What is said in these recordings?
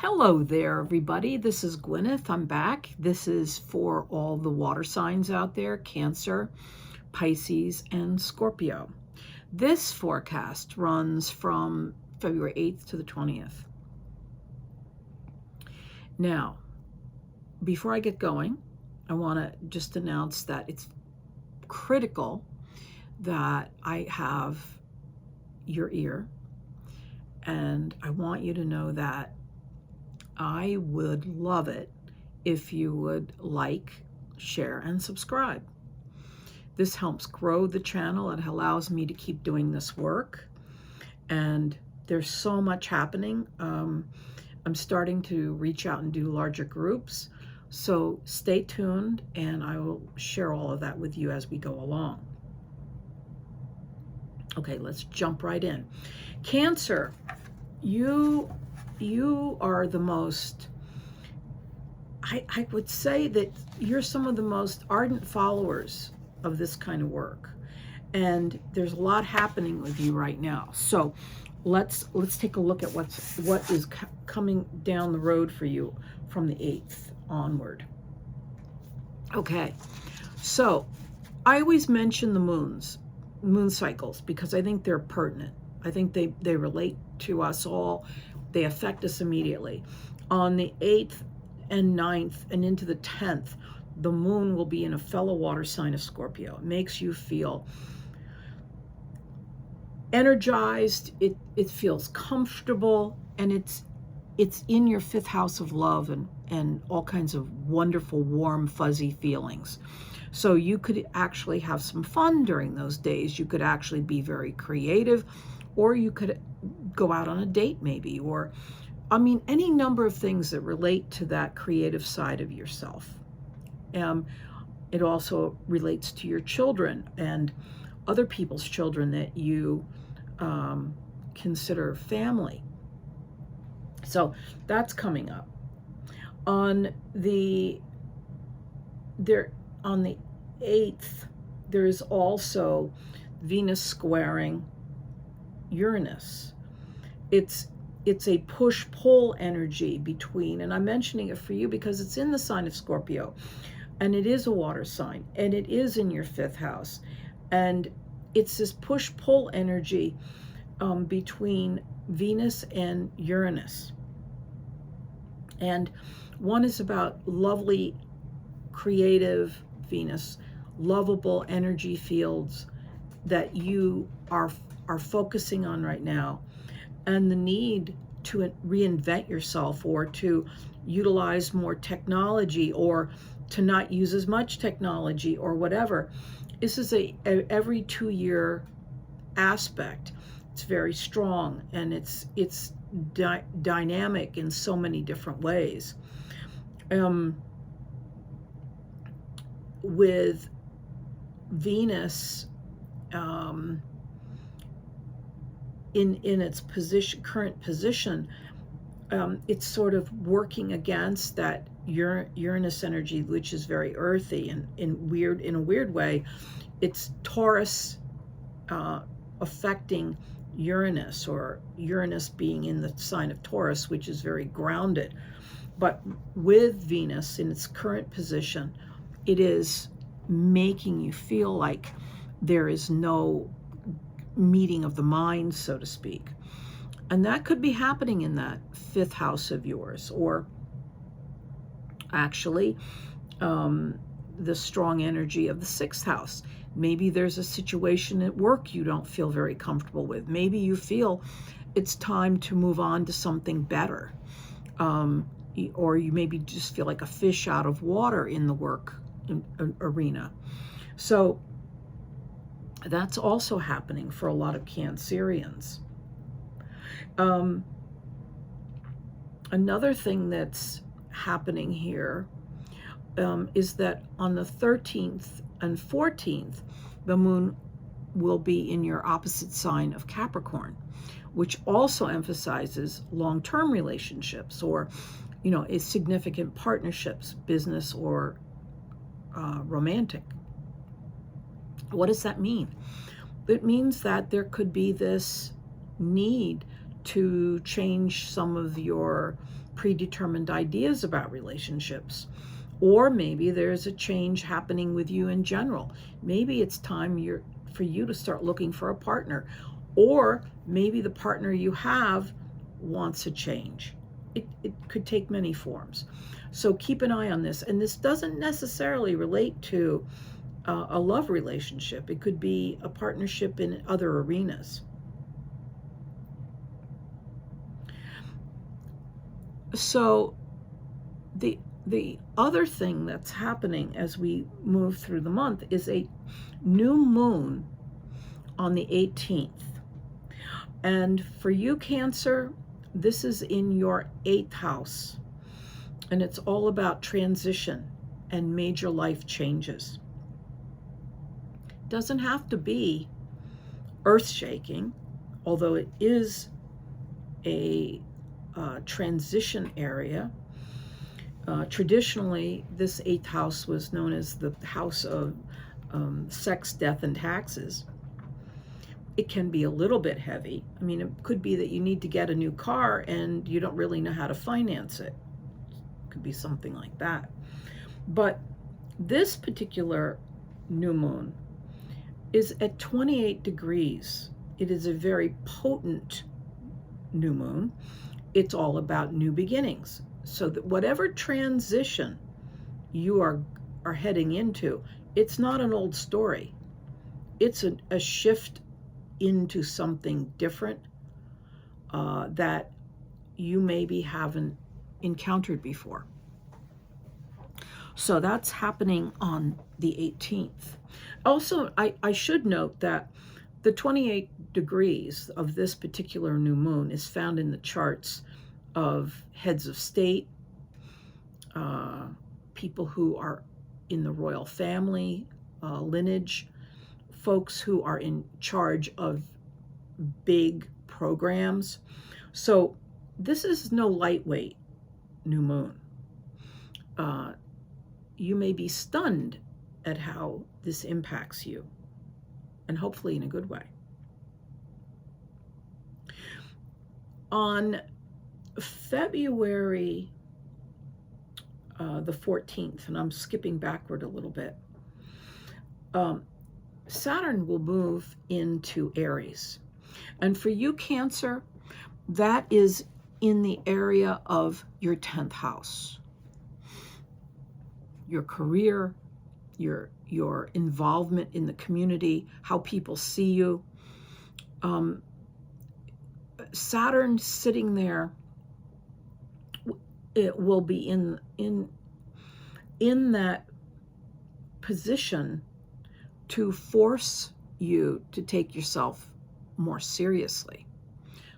Hello there, everybody. This is Gwyneth. I'm back. This is for all the water signs out there, Cancer, Pisces, and Scorpio. This forecast runs from February 8th to the 20th. Now, before I get going, I want to just announce that it's critical that I have your ear, and I want you to know that I would love it if you would like, share, and subscribe. This helps grow the channel. It allows me to keep doing this work. And there's so much happening. I'm starting to reach out and do larger groups. So stay tuned, and I will share all of that with you as we go along. Okay, let's jump right in. Cancer, you are the most, I would say that you're some of the most ardent followers of this kind of work. And there's a lot happening with you right now. So let's take a look at what is coming down the road for you from the 8th onward. Okay, so I always mention the moon cycles, because I think they're pertinent. I think they relate to us all. They affect us immediately. On the 8th and 9th and into the 10th, the moon will be in a fellow water sign of Scorpio. It makes you feel energized. It feels comfortable, and it's in your 5th house of love and all kinds of wonderful, warm, fuzzy feelings. So you could actually have some fun during those days. You could actually be very creative, or you could go out on a date maybe, or any number of things that relate to that creative side of yourself. It also relates to your children and other people's children that you consider family. So that's coming up. On the 8th, there is also Venus squaring Uranus. It's a push-pull energy between, and I'm mentioning it for you because it's in the sign of Scorpio, and it is a water sign, and it is in your 5th house, and it's this push-pull energy between Venus and Uranus. And one is about lovely, creative Venus, lovable energy fields that you are focusing on right now, and the need to reinvent yourself, or to utilize more technology, or to not use as much technology, or whatever. This is a every 2-year aspect. It's very strong, and it's dynamic in so many different ways. With Venus in its current position, it's sort of working against that Uranus energy, which is very earthy, and in a weird way, it's Taurus affecting Uranus, or Uranus being in the sign of Taurus, which is very grounded. But with Venus in its current position, it is making you feel like there is no meeting of the mind, so to speak. And that could be happening in that 5th house of yours, or actually the strong energy of the 6th house. Maybe there's a situation at work you don't feel very comfortable with. Maybe you feel it's time to move on to something better. Or you maybe just feel like a fish out of water in the work arena. So that's also happening for a lot of Cancerians. Another thing that's happening here is that on the 13th and 14th, the moon will be in your opposite sign of Capricorn, which also emphasizes long-term relationships, or is significant partnerships, business or romantic. What does that mean? It means that there could be this need to change some of your predetermined ideas about relationships. Or maybe there's a change happening with you in general. Maybe it's time for you to start looking for a partner. Or maybe the partner you have wants a change. It could take many forms. So keep an eye on this. And this doesn't necessarily relate to a love relationship. It could be a partnership in other arenas. So the other thing that's happening as we move through the month is a new moon on the 18th. And for you, Cancer, this is in your 8th house. And it's all about transition and major life changes. Doesn't have to be earth-shaking, although it is a transition area. Traditionally, this 8th house was known as the house of sex, death, and taxes. It can be a little bit heavy. I mean, it could be that you need to get a new car and you don't really know how to finance it. It could be something like that. But this particular new moon is at 28 degrees. It is a very potent new moon. It's all about new beginnings. So that whatever transition you are heading into, it's not an old story. It's a shift into something different that you maybe haven't encountered before. So that's happening on the 18th. Also, I should note that the 28 degrees of this particular new moon is found in the charts of heads of state, people who are in the royal family, lineage, folks who are in charge of big programs. So this is no lightweight new moon. You may be stunned at how this impacts you, and hopefully in a good way. On February the 14th, and I'm skipping backward a little bit, Saturn will move into Aries. And for you, Cancer, that is in the area of your 10th house. Your career, your involvement in the community, how people see you. Saturn sitting there, it will be in that position to force you to take yourself more seriously.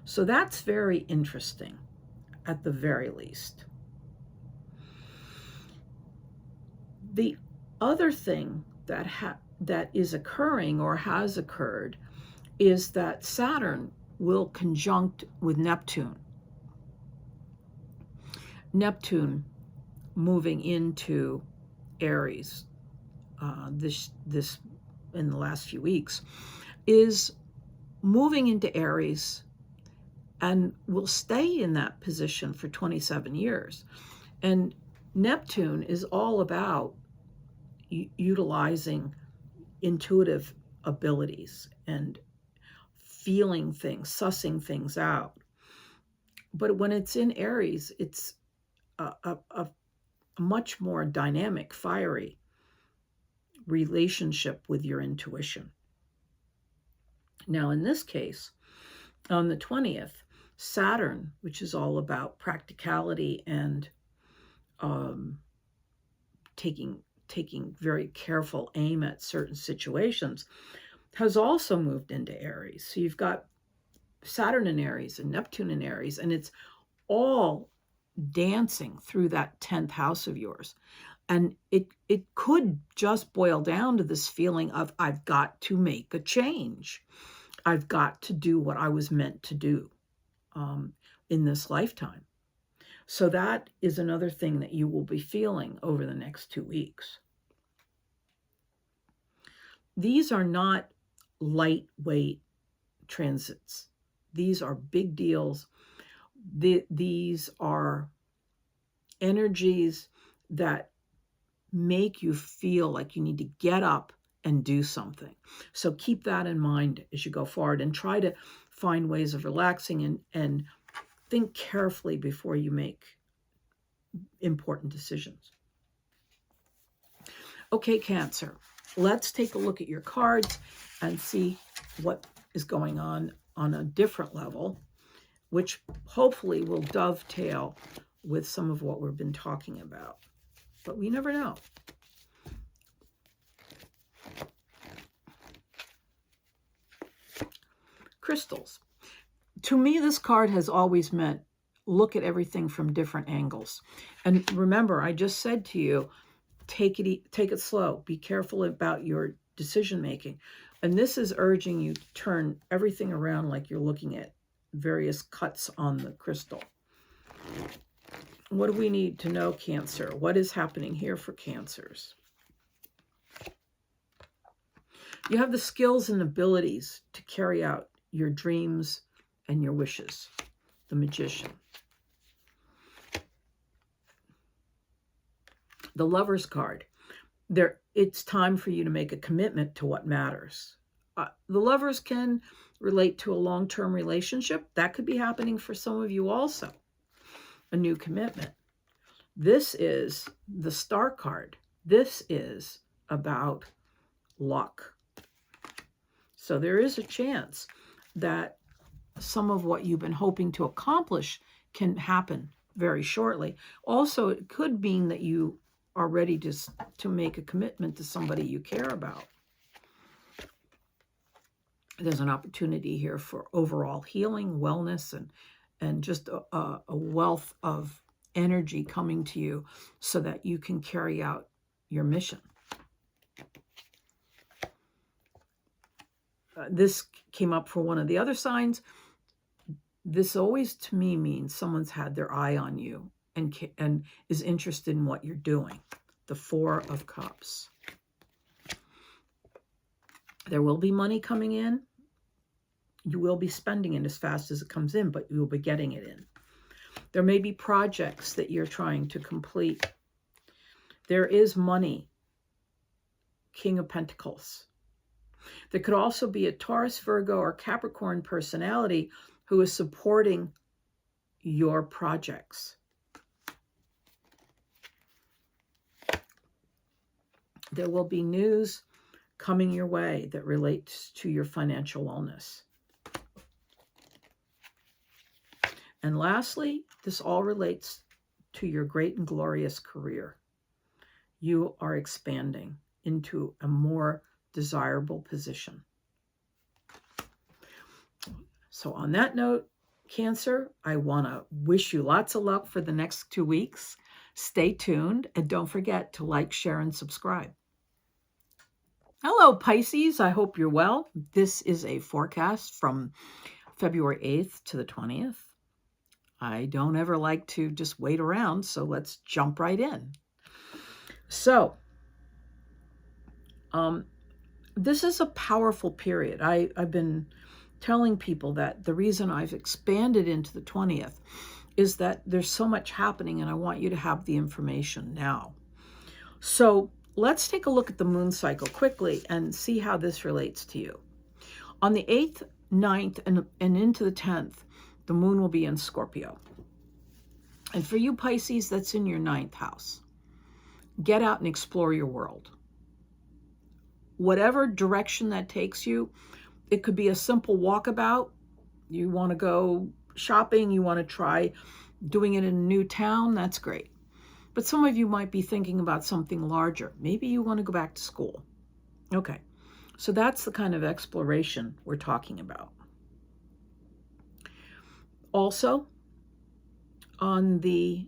So that's very interesting, at the very least. The other thing that is occurring or has occurred is that Saturn will conjunct with Neptune. Neptune moving into Aries this in the last few weeks is moving into Aries and will stay in that position for 27 years. And Neptune is all about utilizing intuitive abilities and feeling things, sussing things out. But when it's in Aries, it's a much more dynamic, fiery relationship with your intuition. Now, in this case, on the 20th, Saturn, which is all about practicality and taking very careful aim at certain situations, has also moved into Aries. So you've got Saturn in Aries and Neptune in Aries, and it's all dancing through that 10th house of yours. And it could just boil down to this feeling of, I've got to make a change. I've got to do what I was meant to do in this lifetime. So that is another thing that you will be feeling over the next 2 weeks. These are not lightweight transits. These are big deals. These are energies that make you feel like you need to get up and do something. So keep that in mind as you go forward, and try to find ways of relaxing and think carefully before you make important decisions. Okay, Cancer, let's take a look at your cards and see what is going on a different level, which hopefully will dovetail with some of what we've been talking about. But we never know. Crystals. To me, this card has always meant look at everything from different angles. And remember, I just said to you, take it slow. Be careful about your decision making. And this is urging you to turn everything around like you're looking at various cuts on the crystal. What do we need to know, Cancer? What is happening here for Cancers? You have the skills and abilities to carry out your dreams and your wishes. The Magician. The Lover's card. It's time for you to make a commitment to what matters. The Lovers can relate to a long-term relationship. That could be happening for some of you also. A new commitment. This is the Star card. This is about luck. So there is a chance that some of what you've been hoping to accomplish can happen very shortly. Also, it could mean that you are ready to make a commitment to somebody you care about. There's an opportunity here for overall healing, wellness, and just a wealth of energy coming to you so that you can carry out your mission. This came up for one of the other signs. This always, to me, means someone's had their eye on you and is interested in what you're doing. The Four of Cups. There will be money coming in. You will be spending it as fast as it comes in, but you will be getting it in. There may be projects that you're trying to complete. There is money. King of Pentacles. There could also be a Taurus, Virgo, or Capricorn personality who is supporting your projects. There will be news coming your way that relates to your financial wellness. And lastly, this all relates to your great and glorious career. You are expanding into a more desirable position. So on that note, Cancer, I want to wish you lots of luck for the next 2 weeks. Stay tuned, and don't forget to like, share, and subscribe. Hello, Pisces. I hope you're well. This is a forecast from February 8th to the 20th. I don't ever like to just wait around, so let's jump right in. So, this is a powerful period. I've been telling people that the reason I've expanded into the 20th is that there's so much happening, and I want you to have the information now. So let's take a look at the moon cycle quickly and see how this relates to you. On the 8th, 9th, and into the 10th, the moon will be in Scorpio. And for you Pisces, that's in your 9th house. Get out and explore your world. Whatever direction that takes you, it could be a simple walkabout. You want to go shopping, you want to try doing it in a new town, that's great. But some of you might be thinking about something larger. Maybe you want to go back to school. Okay, so that's the kind of exploration we're talking about. Also, on the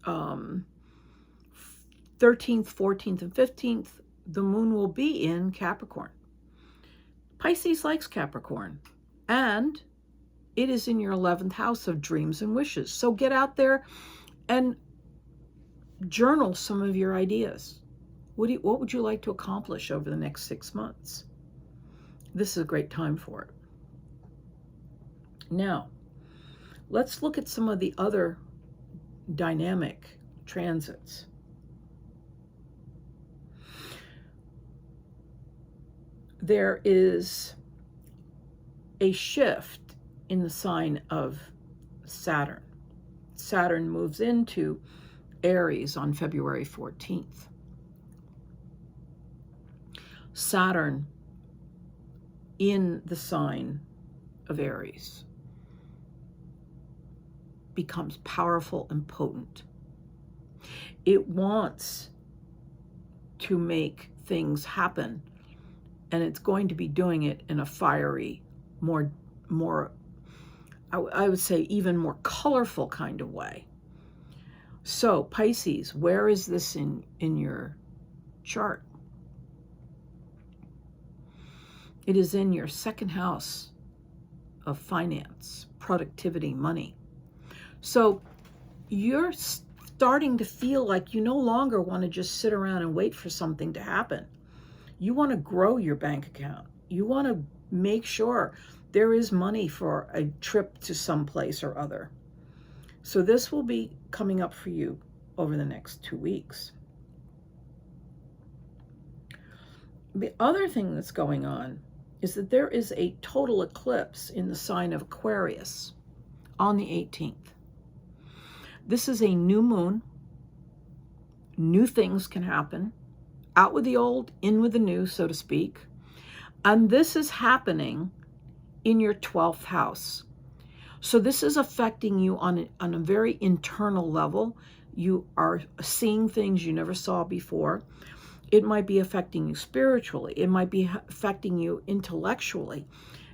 13th, 14th, and 15th, the moon will be in Capricorn. Pisces likes Capricorn, and it is in your 11th house of dreams and wishes. So get out there and journal some of your ideas. What would you like to accomplish over the next 6 months? This is a great time for it. Now, let's look at some of the other dynamic transits. There is a shift in the sign of Saturn. Saturn moves into Aries on February 14th. Saturn in the sign of Aries becomes powerful and potent. It wants to make things happen, and it's going to be doing it in a fiery, more I would say even more colorful kind of way. So Pisces, where is this in your chart? It is in your second house of finance, productivity, money. So you're starting to feel like you no longer want to just sit around and wait for something to happen. You want to grow your bank account. You want to make sure there is money for a trip to someplace or other. So this will be coming up for you over the next 2 weeks. The other thing that's going on is that there is a total eclipse in the sign of Aquarius on the 18th. This is a new moon. New things can happen. Out with the old, in with the new, so to speak. And this is happening in your 12th house. So this is affecting you on a very internal level. You are seeing things you never saw before. It might be affecting you spiritually. It might be affecting you intellectually.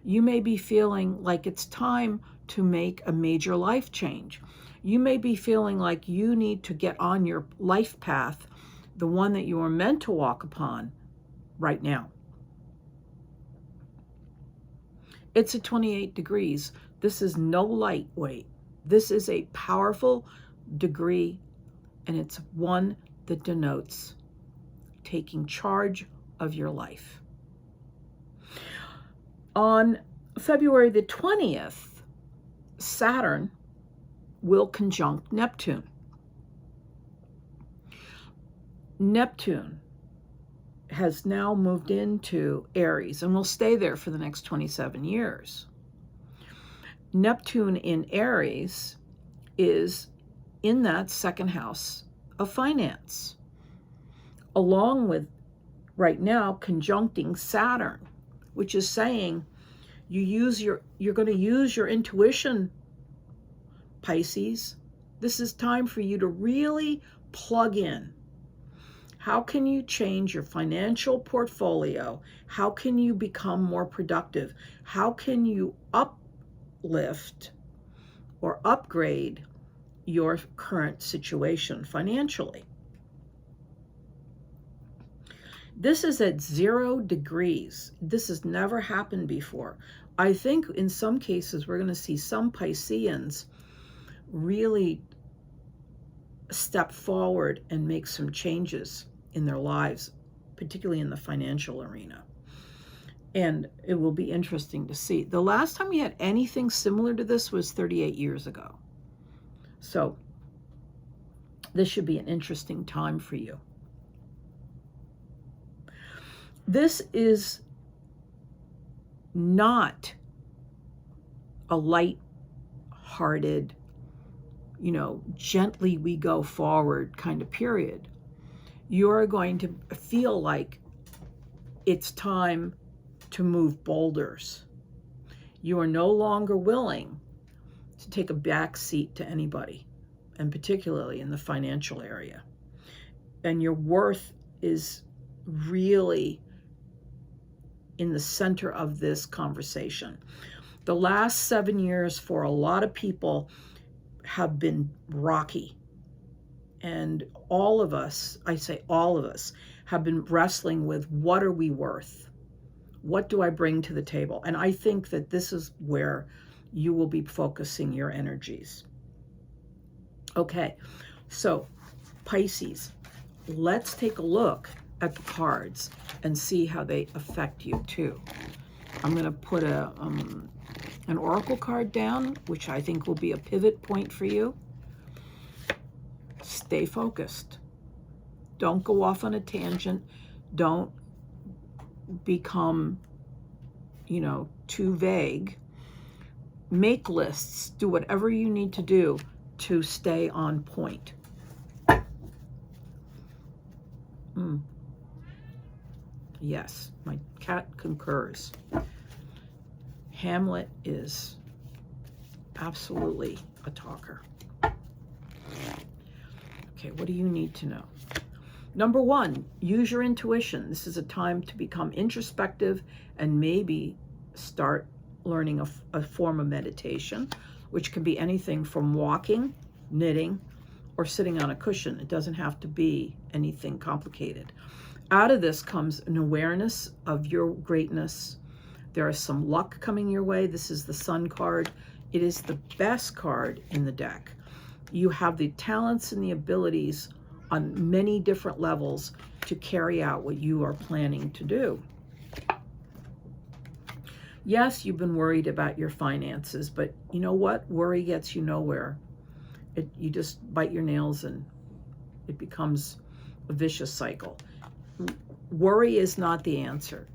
You may be feeling like it's time to make a major life change. You may be feeling like you need to get on your life path, the one that you are meant to walk upon right now. It's at 28 degrees. This is no lightweight. This is a powerful degree, and it's one that denotes taking charge of your life. On February the 20th, Saturn will conjunct Neptune. Neptune has now moved into Aries and will stay there for the next 27 years. Neptune in Aries is in that second house of finance, along with right now conjuncting Saturn, which is saying you're going to use your intuition, Pisces. This is time for you to really plug in. How can you change your financial portfolio? How can you become more productive? How can you uplift or upgrade your current situation financially? This is at 0 degrees. This has never happened before. I think in some cases we're going to see some Pisceans really step forward and make some changes in their lives, particularly in the financial arena. And it will be interesting to see. The last time we had anything similar to this was 38 years ago. So this should be an interesting time for you. This is not a light-hearted, gently we go forward kind of period. You're going to feel like it's time to move boulders. You are no longer willing to take a back seat to anybody, and particularly in the financial area. And your worth is really in the center of this conversation. The last 7 years for a lot of people have been rocky. And all of us, I say all of us, have been wrestling with what are we worth? What do I bring to the table? And I think that this is where you will be focusing your energies. Okay, so Pisces, let's take a look at the cards and see how they affect you too. I'm going to put an oracle card down, which I think will be a pivot point for you. stay focused. Don't go off on a tangent. Don't become, too vague. Make lists. Do whatever you need to do to stay on point. Yes, my cat concurs. Hamlet is absolutely a talker. Okay, what do you need to know? Number one, use your intuition. This is a time to become introspective and maybe start learning a form of meditation, which can be anything from walking, knitting, or sitting on a cushion. It doesn't have to be anything complicated. Out of this comes an awareness of your greatness. There is some luck coming your way. This is the Sun card. It is the best card in the deck. You have the talents and the abilities on many different levels to carry out what you are planning to do. Yes, you've been worried about your finances, but you know what? Worry gets you nowhere. You just bite your nails and it becomes a vicious cycle. Worry is not the answer.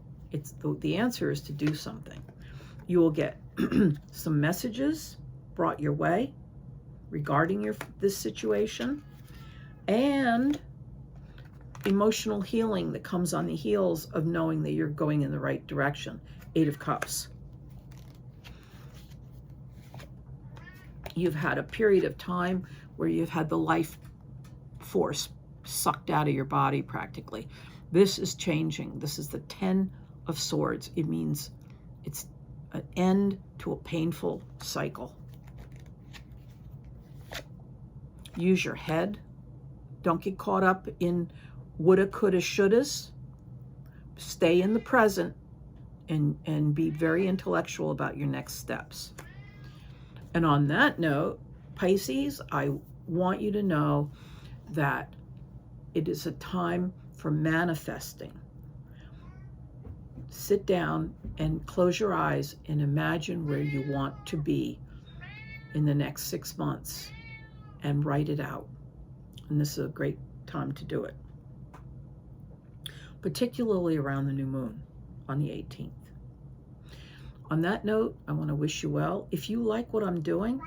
The answer is to do something. You will get some messages brought your way regarding this situation, and emotional healing that comes on the heels of knowing that you're going in the right direction. 8 of Cups. You've had a period of time where you've had the life force sucked out of your body practically. This is changing. This is the 10 of Swords. It means it's an end to a painful cycle. Use your head. Don't get caught up in woulda, coulda, shouldas. Stay in the present and be very intellectual about your next steps. And on that note, Pisces, I want you to know that it is a time for manifesting. Sit down and close your eyes and imagine where you want to be in the next 6 months and write it out. And this is a great time to do it, particularly around the new moon on the 18th. On that note, I want to wish you well. If you like what I'm doing,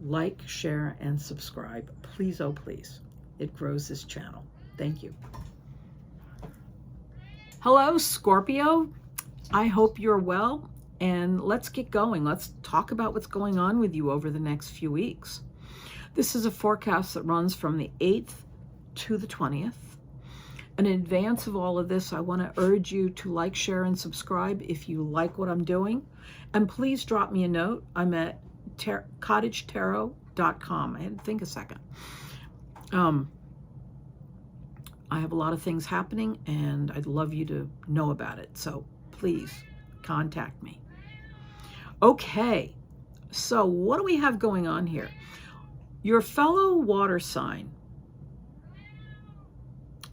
like, share, and subscribe. Please, oh please. It grows this channel. Thank you. Hello, Scorpio. I hope you're well, and let's get going. Let's talk about what's going on with you over the next few weeks. This is a forecast that runs from the 8th to the 20th. And in advance of all of this, I want to urge you to like, share, and subscribe if you like what I'm doing. And please drop me a note. I'm at cottagetarot.com. I had to think a second. I have a lot of things happening, and I'd love you to know about it. So please contact me. Okay, so what do we have going on here? Your fellow water sign.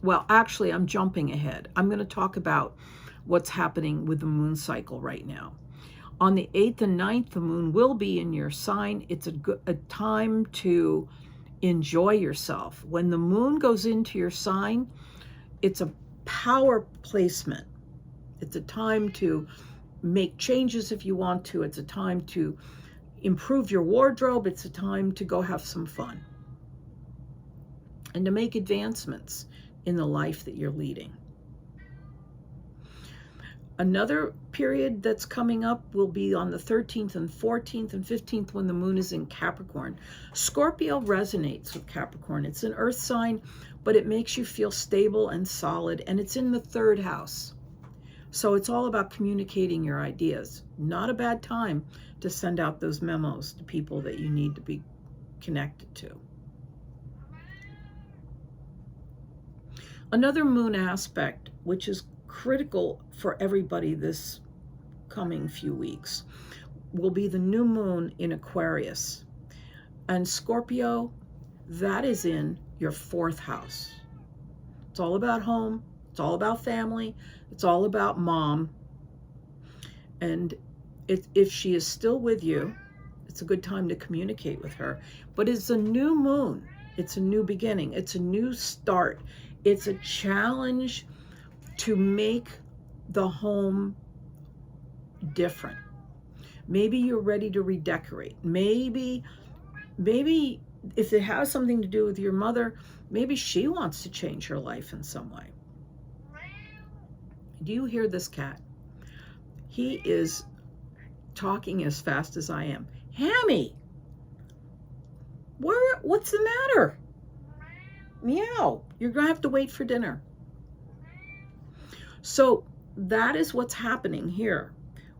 Well, actually, I'm jumping ahead. I'm going to talk about what's happening with the moon cycle right now. On the 8th and 9th, the moon will be in your sign. It's a time to enjoy yourself. When the moon goes into your sign, it's a power placement. It's a time to make changes if you want to. It's a time to improve your wardrobe. It's a time to go have some fun and to make advancements in the life that you're leading. Another period that's coming up will be on the 13th and 14th and 15th when the moon is in Capricorn. Scorpio resonates with Capricorn. It's an earth sign, but it makes you feel stable and solid, and it's in the 3rd house. So it's all about communicating your ideas. Not a bad time to send out those memos to people that you need to be connected to. Another moon aspect, which is critical for everybody this coming few weeks, will be the new moon in Aquarius. And Scorpio, that is in your 4th house. It's all about home. It's all about family. It's all about mom. And if she is still with you, it's a good time to communicate with her. But it's a new moon. It's a new beginning. It's a new start. It's a challenge to make the home different. Maybe you're ready to redecorate. Maybe if it has something to do with your mother, maybe she wants to change her life in some way. Do you hear this cat? He is talking as fast as I am. Hammy, what's the matter? Meow, you're gonna have to wait for dinner. So that is what's happening here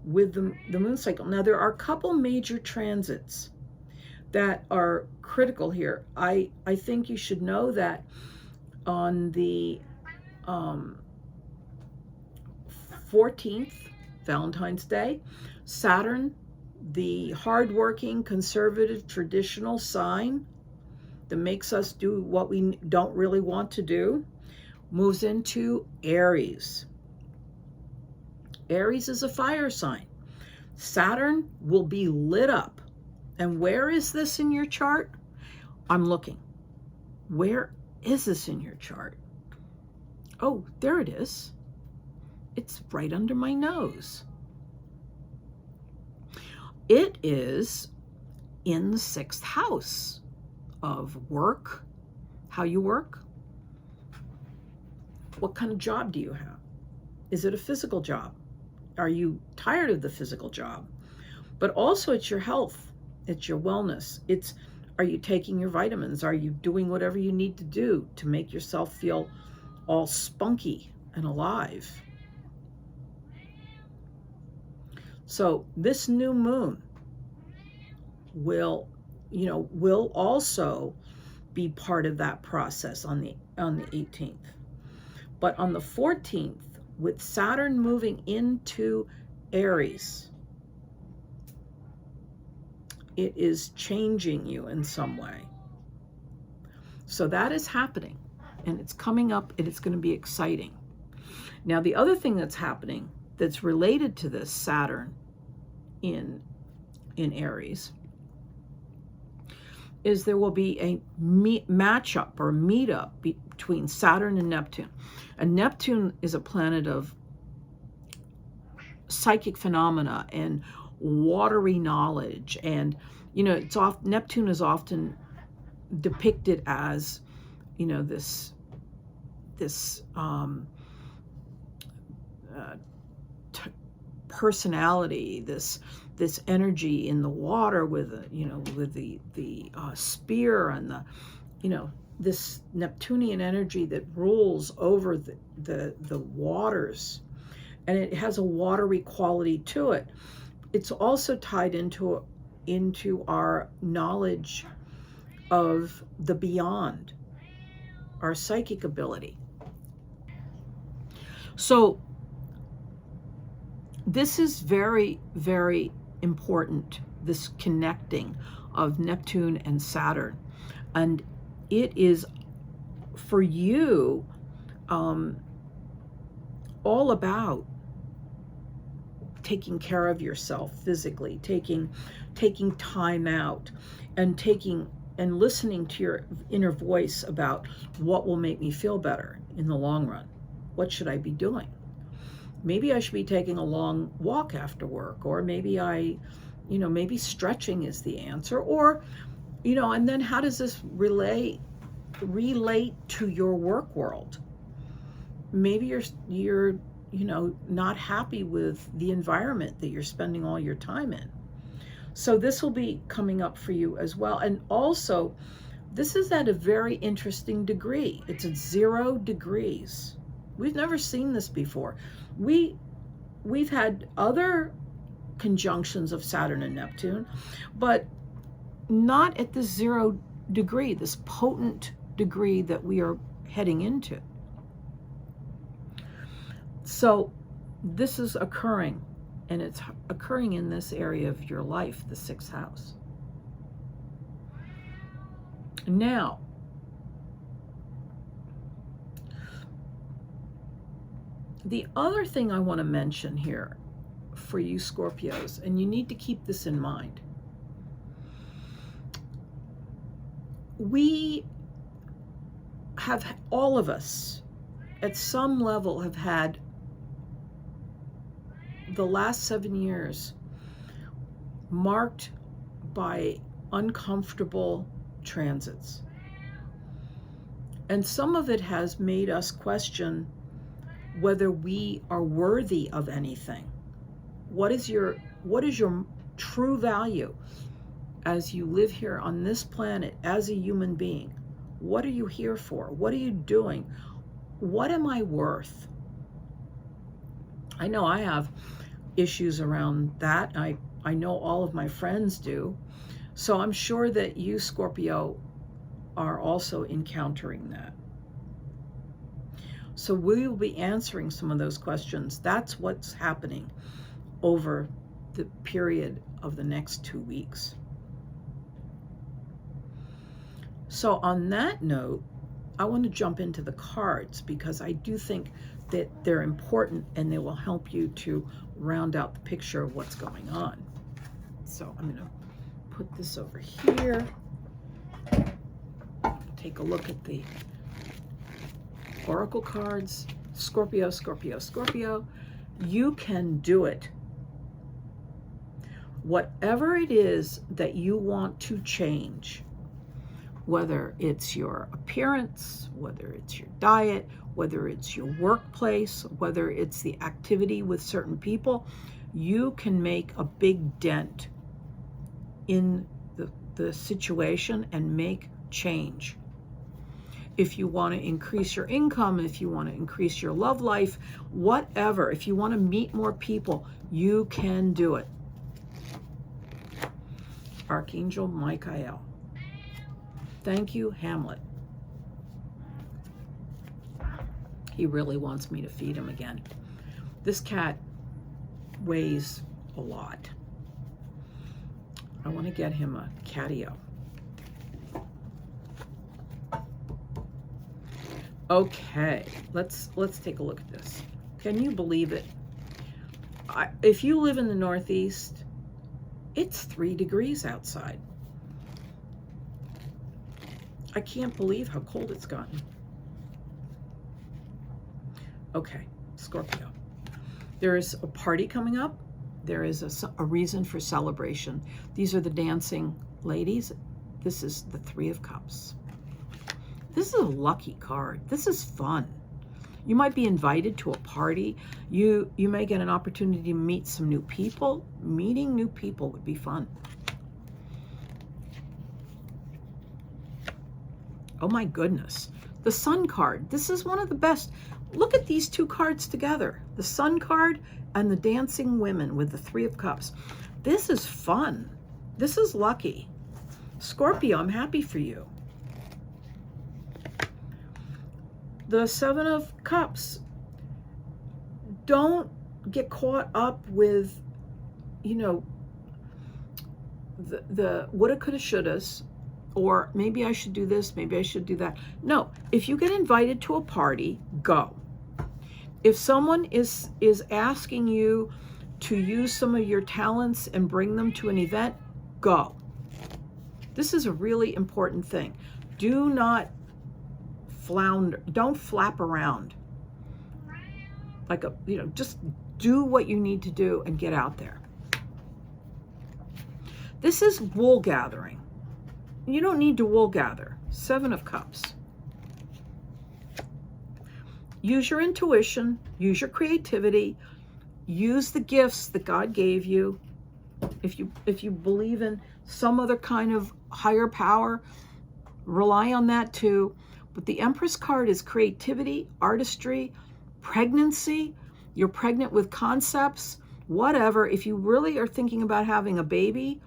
with the moon cycle. Now there are a couple major transits that are critical here. I think you should know that on the 14th, Valentine's Day, Saturn, the hardworking, conservative, traditional sign that makes us do what we don't really want to do, moves into Aries. Aries is a fire sign. Saturn will be lit up. And where is this in your chart? I'm looking. Where is this in your chart? Oh, there it is. It's right under my nose. It is in the 6th house of work, how you work. What kind of job do you have? Is it a physical job? Are you tired of the physical job? But also it's your health, it's your wellness. Are you taking your vitamins? Are you doing whatever you need to do to make yourself feel all spunky and alive? So this new moon will also be part of that process on the 18th. But on the 14th, with Saturn moving into Aries, it is changing you in some way. So that is happening, and it's coming up, and it's going to be exciting. Now, the other thing that's happening that's related to this Saturn in Aries is there will be a matchup or meetup between Saturn and Neptune. And Neptune is a planet of psychic phenomena and watery knowledge, and Neptune is often depicted as this personality, this energy in the water with the spear and this Neptunian energy that rules over the waters, and it has a watery quality to it. It's also tied into our knowledge of the beyond, our psychic ability. So this is very, very important, this connecting of Neptune and Saturn. And it is, for you, all about taking care of yourself physically, taking time out, and listening to your inner voice about what will make me feel better in the long run. What should I be doing? Maybe I should be taking a long walk after work, or maybe maybe stretching is the answer, or, and then how does this relate to your work world? Maybe you're not happy with the environment that you're spending all your time in. So this will be coming up for you as well. And also, this is at a very interesting degree. It's at 0 degrees. We've never seen this before. We've had other conjunctions of Saturn and Neptune, but not at the 0 degree, this potent degree that we are heading into. So this is occurring, and it's occurring in this area of your life, the 6th house. Now, the other thing I want to mention here for you Scorpios, and you need to keep this in mind. We all of us at some level have had the last 7 years marked by uncomfortable transits. And some of it has made us question whether we are worthy of anything. What is your true value as you live here on this planet as a human being? What are you here for? What are you doing? What am I worth? I know I have issues around that. I know all of my friends do. So I'm sure that you, Scorpio, are also encountering that. So we will be answering some of those questions. That's what's happening over the period of the next 2 weeks. So on that note, I want to jump into the cards because I do think that they're important and they will help you to round out the picture of what's going on. So I'm going to put this over here. Take a look at the oracle cards. Scorpio, Scorpio, Scorpio. You can do it. Whatever it is that you want to change, whether it's your appearance, whether it's your diet, whether it's your workplace, whether it's the activity with certain people, you can make a big dent in the situation and make change. If you want to increase your income, if you want to increase your love life, whatever, if you want to meet more people, you can do it. Archangel Michael. Thank you, Hamlet. He really wants me to feed him again. This cat weighs a lot. I want to get him a catio. Okay, let's take a look at this. Can you believe it? If you live in the Northeast, it's 3 degrees outside. I can't believe how cold it's gotten. Okay, Scorpio. There is a party coming up. There is a reason for celebration. These are the dancing ladies. This is the 3 of Cups. This is a lucky card. This is fun. You might be invited to a party. You may get an opportunity to meet some new people. Meeting new people would be fun. Oh my goodness. The Sun card. This is one of the best. Look at these 2 cards together. The Sun card and the dancing women with the 3 of Cups. This is fun. This is lucky. Scorpio, I'm happy for you. The 7 of Cups. Don't get caught up with, you know, the woulda, coulda, shouldas, or maybe I should do this, maybe I should do that. No, if you get invited to a party, go. If someone is asking you to use some of your talents and bring them to an event, go. This is a really important thing. Do not flounder, don't flap around. Like just do what you need to do and get out there. This is wool gathering. You don't need to wool gather. 7 of Cups. Use your intuition, use your creativity, use the gifts that God gave you. If you believe in some other kind of higher power, rely on that too. But the Empress card is creativity, artistry, pregnancy. You're pregnant with concepts, whatever. If you really are thinking about having a baby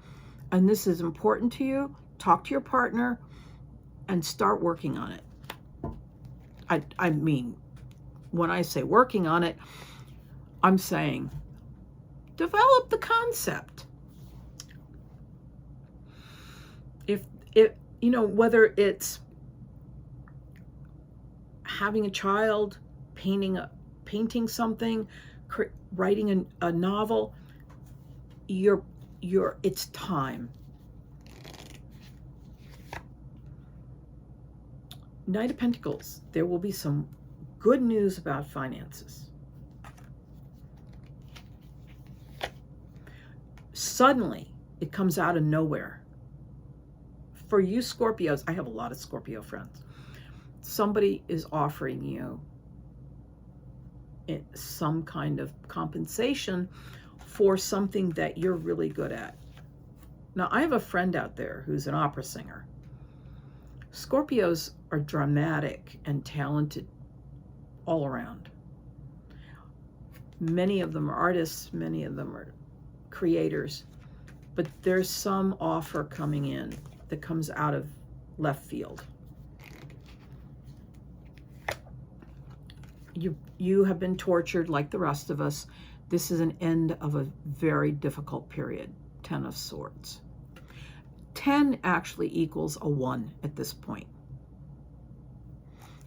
and this is important to you, talk to your partner and start working on it. I mean, when I say working on it, I'm saying develop the concept. If whether it's having a child, painting something, writing a novel, it's time. Knight of Pentacles, there will be some good news about finances. Suddenly, it comes out of nowhere. For you Scorpios, I have a lot of Scorpio friends. Somebody is offering you some kind of compensation for something that you're really good at. Now, I have a friend out there who's an opera singer. Scorpios are dramatic and talented all around. Many of them are artists, many of them are creators, but there's some offer coming in that comes out of left field. You have been tortured like the rest of us. This is an end of a very difficult period. 10 of Swords. 10 actually equals a 1 at this point.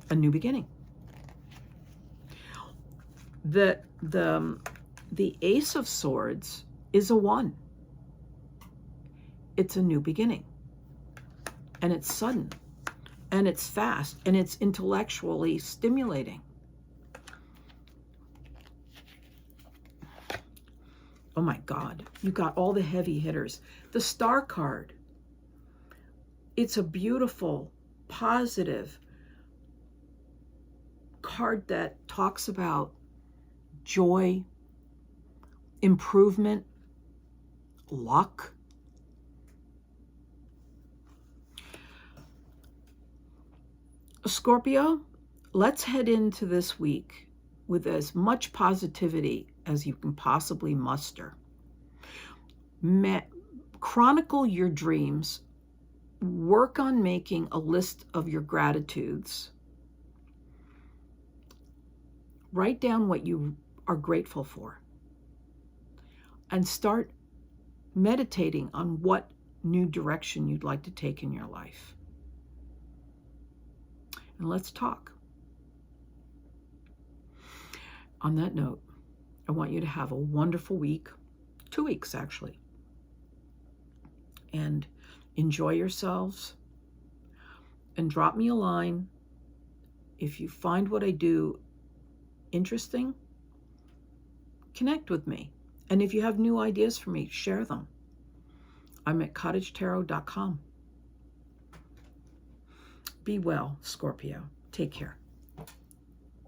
A new beginning. The Ace of Swords is a 1. It's a new beginning. And it's sudden. And it's fast. And it's intellectually stimulating. Oh my God, you got all the heavy hitters. The Star card. It's a beautiful, positive card that talks about joy, improvement, luck. Scorpio, let's head into this week with as much positivity as you can possibly muster. Chronicle your dreams. Work on making a list of your gratitudes. Write down what you are grateful for. And start meditating on what new direction you'd like to take in your life. And let's talk. On that note, I want you to have a wonderful week, 2 weeks actually, and enjoy yourselves, and drop me a line if you find what I do interesting. Connect with me, and if you have new ideas for me, share them. I'm at cottagetarot.com. Be well, Scorpio. Take care.